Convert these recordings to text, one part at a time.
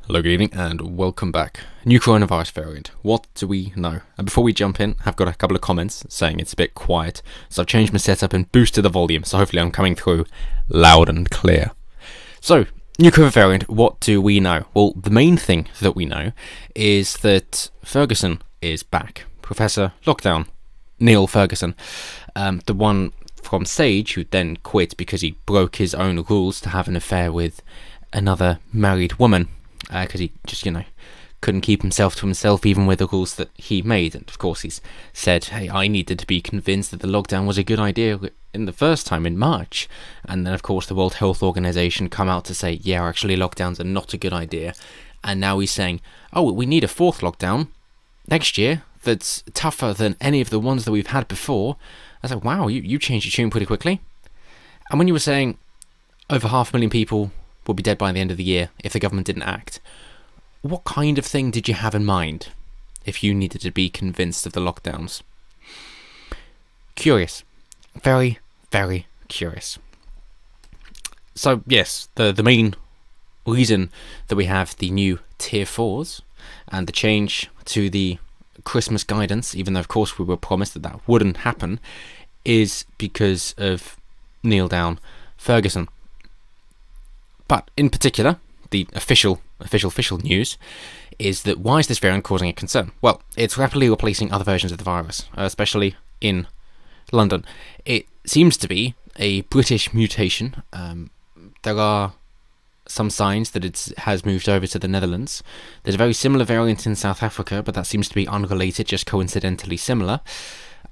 Hello, good evening, and welcome back. New coronavirus variant. What do we know? And before we jump in, I've got a couple of comments saying it's a bit quiet, so I've changed my setup and boosted the volume, so hopefully I'm coming through loud and clear. So, new coronavirus variant, what do we know? Well, the main thing that we know is that Ferguson is back. Professor Lockdown, Neil Ferguson, the one from Sage who then quit because he broke his own rules to have an affair with another married woman. Because he just, couldn't keep himself to himself even with the rules that he made. And of course he's said, hey, I needed to be convinced that the lockdown was a good idea in the first time in March. And then of course the World Health Organization come out to say, yeah, actually lockdowns are not a good idea. And now he's saying, oh, we need a fourth lockdown next year that's tougher than any of the ones that we've had before. I was like, wow, you changed your tune pretty quickly. And when you were saying over 500,000 people will be dead by the end of the year if the government didn't act, what kind of thing did you have in mind if you needed to be convinced of the lockdowns? Curious. Very, very curious. So, yes, the main reason that we have the new Tier 4s and the change to the Christmas guidance, even though, of course, we were promised that wouldn't happen, is because of Neil Down Ferguson. But in particular, the official news is that why is this variant causing a concern? Well, it's rapidly replacing other versions of the virus, especially in London. It seems to be a British mutation. There are some signs that it has moved over to the Netherlands. There's a very similar variant in South Africa, but that seems to be unrelated, just coincidentally similar.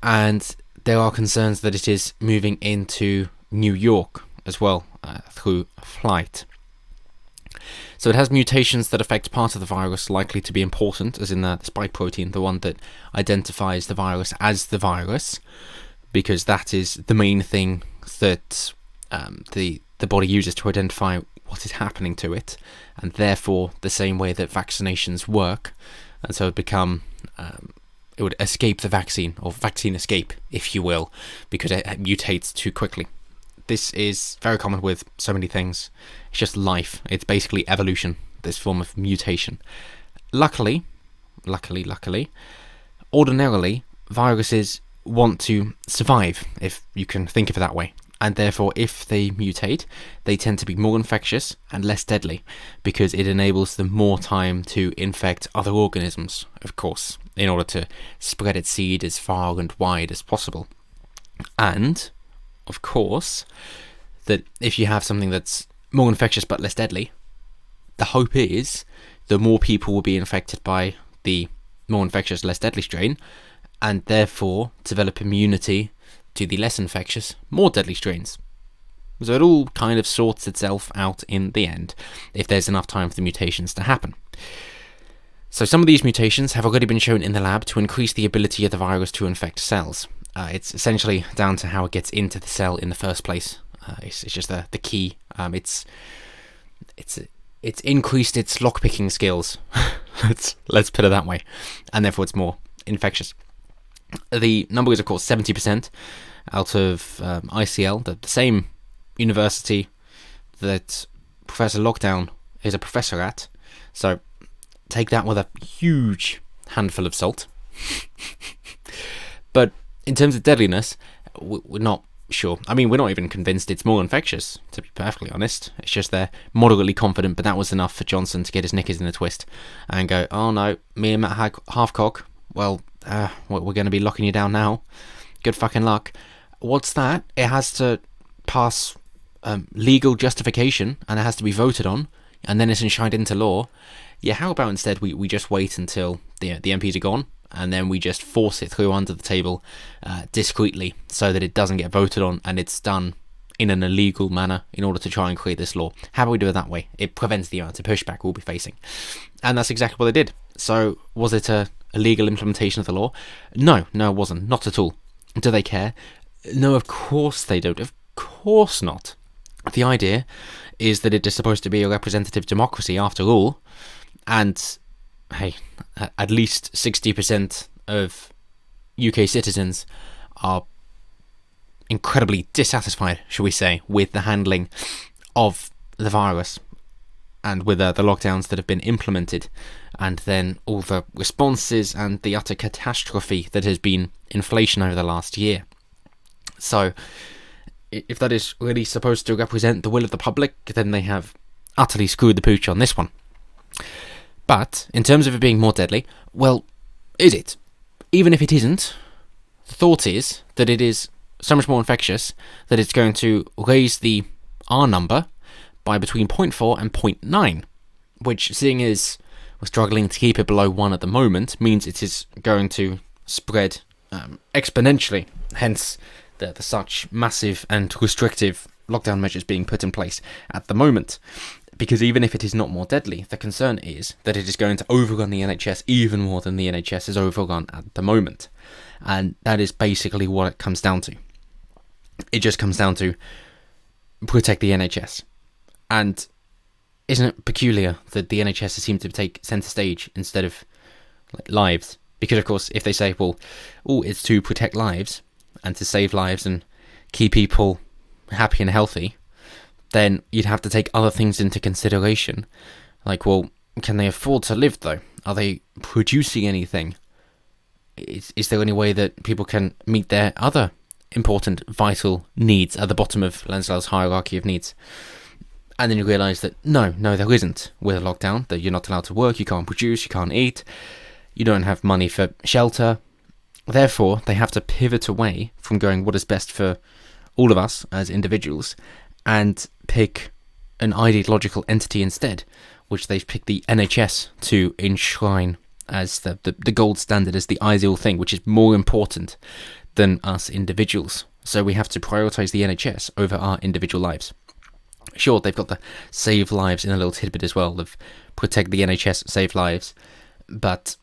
And there are concerns that it is moving into New York as well, through flight. So it has mutations that affect part of the virus likely to be important, as in the spike protein, the one that identifies the virus as the virus, because that is the main thing that the body uses to identify what is happening to it, and therefore the same way that vaccinations work, and so it would escape the vaccine, or vaccine escape, if you will, because it mutates too quickly. This is very common with so many things. It's just life. It's basically evolution, this form of mutation. Luckily, ordinarily, viruses want to survive, if you can think of it that way. And therefore, if they mutate, they tend to be more infectious and less deadly, because it enables them more time to infect other organisms, of course, in order to spread its seed as far and wide as possible. And of course, that if you have something that's more infectious but less deadly, the hope is the more people will be infected by the more infectious, less deadly strain, and therefore develop immunity to the less infectious, more deadly strains. So it all kind of sorts itself out in the end, if there's enough time for the mutations to happen. So some of these mutations have already been shown in the lab to increase the ability of the virus to infect cells. It's essentially down to how it gets into the cell in the first place. It's just the key. It's increased its lockpicking skills. let's put it that way, and therefore it's more infectious. The number is of course 70% out of ICL, the same university that Professor Lockdown is a professor at. So take that with a huge handful of salt. But in terms of deadliness, we're not sure. I mean, we're not even convinced it's more infectious, to be perfectly honest. It's just they're moderately confident, but that was enough for Johnson to get his knickers in a twist and go, oh no, me and Matt Halfcock, well, we're going to be locking you down now. Good fucking luck. What's that? It has to pass legal justification, and it has to be voted on, and then it's enshrined into law. Yeah, how about instead we just wait until the MPs are gone, and then we just force it through under the table discreetly so that it doesn't get voted on and it's done in an illegal manner in order to try and create this law. How about we do it that way? It prevents the amount of pushback we'll be facing. And that's exactly what they did. So was it a legal implementation of the law? No, it wasn't. Not at all. Do they care? No, of course they don't. Of course not. The idea is that it is supposed to be a representative democracy after all, and hey, at least 60% of UK citizens are incredibly dissatisfied, shall we say, with the handling of the virus. and with the lockdowns that have been implemented, and then all the responses and the utter catastrophe that has been inflation over the last year. So, if that is really supposed to represent the will of the public, then they have utterly screwed the pooch on this one. But, in terms of it being more deadly, well, is it? Even if it isn't, the thought is that it is so much more infectious that it's going to raise the R number by between 0.4 and 0.9, which, seeing as we're struggling to keep it below 1 at the moment, means it is going to spread exponentially, hence the such massive and restrictive lockdown measures being put in place at the moment. Because even if it is not more deadly, the concern is that it is going to overrun the NHS even more than the NHS is overrun at the moment. And that is basically what it comes down to. It just comes down to protect the NHS. And isn't it peculiar that the NHS seems to take centre stage instead of lives? Because, of course, if they say, well, it's to protect lives and to save lives and keep people happy and healthy, then you'd have to take other things into consideration. Like, well, can they afford to live, though? Are they producing anything? Is there any way that people can meet their other important, vital needs at the bottom of Lanslow's hierarchy of needs? And then you realise that no, there isn't with a lockdown, that you're not allowed to work, you can't produce, you can't eat, you don't have money for shelter. Therefore, they have to pivot away from going what is best for all of us as individuals and pick an ideological entity instead, which they've picked the NHS to enshrine as the gold standard, as the ideal thing, which is more important than us individuals. So we have to prioritise the NHS over our individual lives. Sure, they've got the save lives in a little tidbit as well, of protect the NHS, save lives, but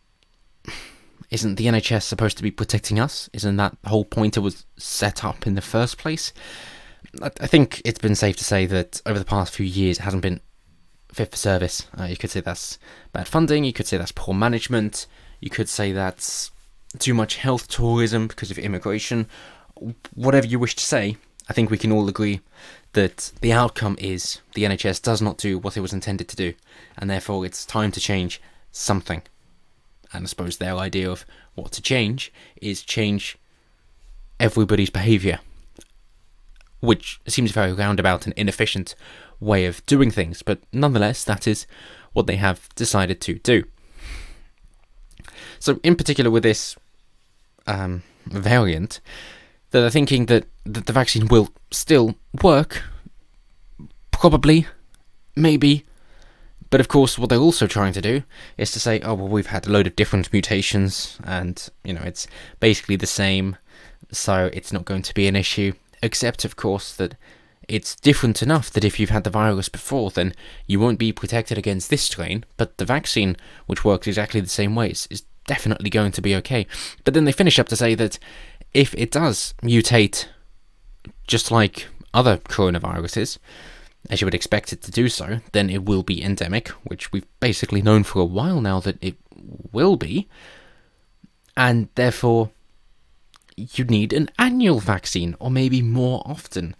isn't the NHS supposed to be protecting us? Isn't that the whole point it was set up in the first place? I think it's been safe to say that over the past few years it hasn't been fit for service. You could say that's bad funding, you could say that's poor management, you could say that's too much health tourism because of immigration. Whatever you wish to say, I think we can all agree that the outcome is the NHS does not do what it was intended to do, and therefore it's time to change something. And I suppose their idea of what to change is change everybody's behaviour, which seems a very roundabout and inefficient way of doing things, but nonetheless that is what they have decided to do. So in particular with this variant, that are thinking that the vaccine will still work, probably, maybe, but of course what they're also trying to do is to say, oh well, we've had a load of different mutations and it's basically the same, so it's not going to be an issue, except of course that it's different enough that if you've had the virus before, then you won't be protected against this strain, but the vaccine, which works exactly the same way, is definitely going to be okay. But then they finish up to say that if it does mutate just like other coronaviruses, as you would expect it to do so, then it will be endemic, which we've basically known for a while now that it will be, and therefore you need an annual vaccine, or maybe more often.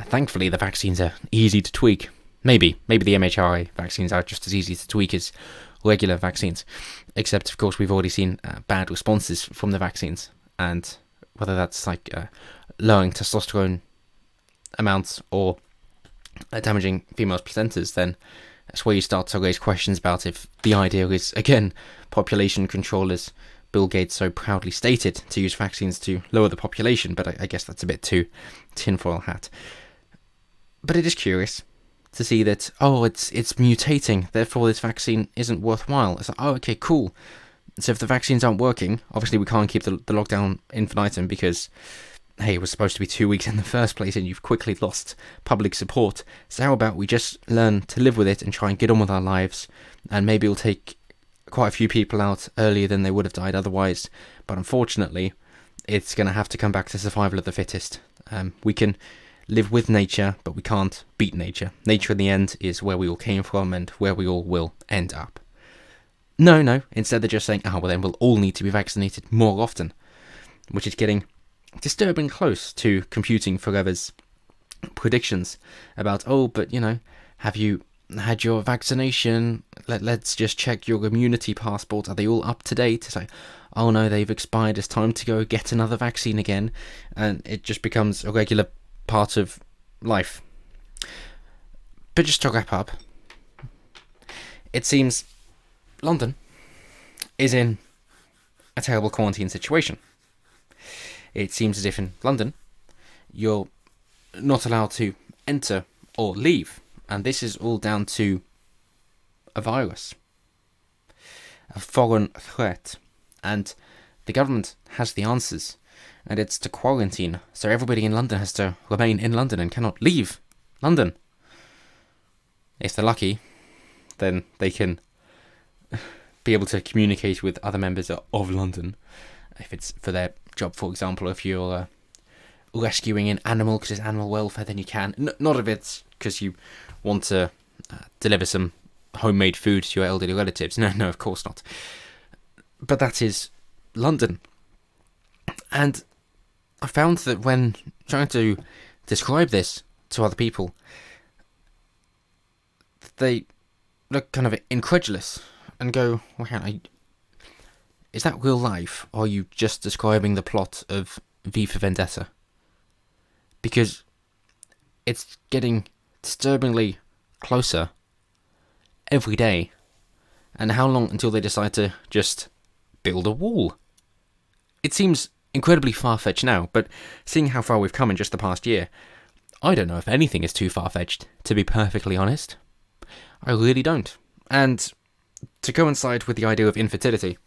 Thankfully, the vaccines are easy to tweak. Maybe the MHRA vaccines are just as easy to tweak as regular vaccines, except of course we've already seen bad responses from the vaccines, and whether that's like lowering testosterone amounts or damaging females' placentas, then that's where you start to raise questions about if the idea is, again, population control, as Bill Gates so proudly stated, to use vaccines to lower the population, but I guess that's a bit too tinfoil hat. But it is curious to see that, it's mutating, therefore this vaccine isn't worthwhile. It's like, okay, cool. So if the vaccines aren't working, obviously we can't keep the lockdown infinitum because, hey, it was supposed to be 2 weeks in the first place and you've quickly lost public support. So how about we just learn to live with it and try and get on with our lives, and maybe it'll take quite a few people out earlier than they would have died otherwise. But unfortunately, it's going to have to come back to survival of the fittest. We can live with nature, but we can't beat nature. Nature in the end is where we all came from and where we all will end up. No, instead they're just saying, then we'll all need to be vaccinated more often, which is getting disturbingly close to Computing Forever's predictions about, have you had your vaccination? Let's just check your immunity passport. Are they all up to date? It's like, oh no, they've expired. It's time to go get another vaccine again. And it just becomes a regular part of life. But just to wrap up, it seems London is in a terrible quarantine situation. It seems as if in London, you're not allowed to enter or leave. And this is all down to a virus, a foreign threat. And the government has the answers. And it's to quarantine. So everybody in London has to remain in London and cannot leave London. If they're lucky, then they can be able to communicate with other members of London. If it's for their job, for example, if you're rescuing an animal because it's animal welfare, then you can. Not if it's because you want to deliver some homemade food to your elderly relatives. No, of course not. But that is London. And I found that when trying to describe this to other people, they look kind of incredulous and go, well, is that real life, or are you just describing the plot of V for Vendetta? Because it's getting disturbingly closer every day. And how long until they decide to just build a wall? It seems incredibly far-fetched now, but seeing how far we've come in just the past year, I don't know if anything is too far-fetched, to be perfectly honest. I really don't. And to coincide with the idea of infertility,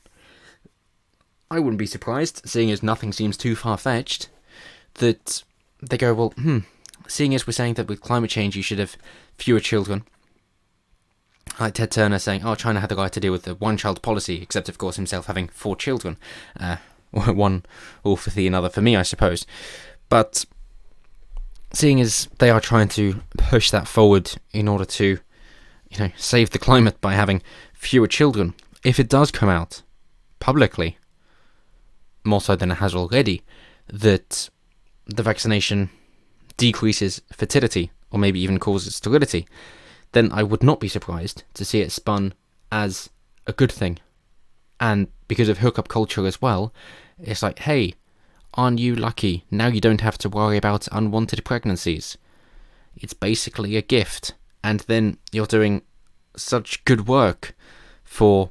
I wouldn't be surprised, seeing as nothing seems too far-fetched, that they go, well, seeing as we're saying that with climate change you should have fewer children, like Ted Turner saying, oh, China had the right to deal with the one-child policy, except, of course, himself having 4 children. One all for the another for me, I suppose. But seeing as they are trying to push that forward in order to, save the climate by having fewer children, if it does come out publicly, more so than it has already, that the vaccination decreases fertility, or maybe even causes sterility, then I would not be surprised to see it spun as a good thing. And because of hookup culture as well, it's like, hey, aren't you lucky? Now you don't have to worry about unwanted pregnancies. It's basically a gift. And then you're doing such good work for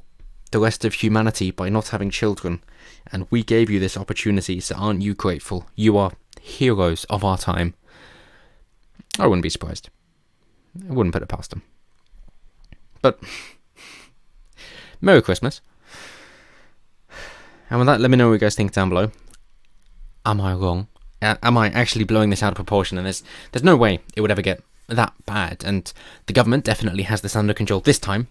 the rest of humanity by not having children. And we gave you this opportunity, so aren't you grateful? You are heroes of our time. I wouldn't be surprised. I wouldn't put it past them. But Merry Christmas. And with that, let me know what you guys think down below. Am I wrong? Am I actually blowing this out of proportion? And there's no way it would ever get that bad. And the government definitely has this under control this time.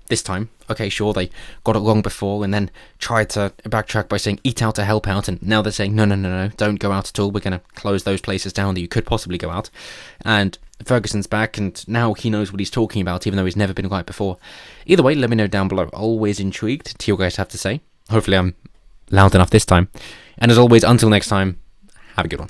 Okay, sure, they got it wrong before and then tried to backtrack by saying eat out to help out. And now they're saying, no, don't go out at all. We're going to close those places down that you could possibly go out. And Ferguson's back and now he knows what he's talking about, even though he's never been right before. Either way, let me know down below. Always intrigued to hear what you guys have to say. Hopefully I'm loud enough this time. And as always, until next time, have a good one.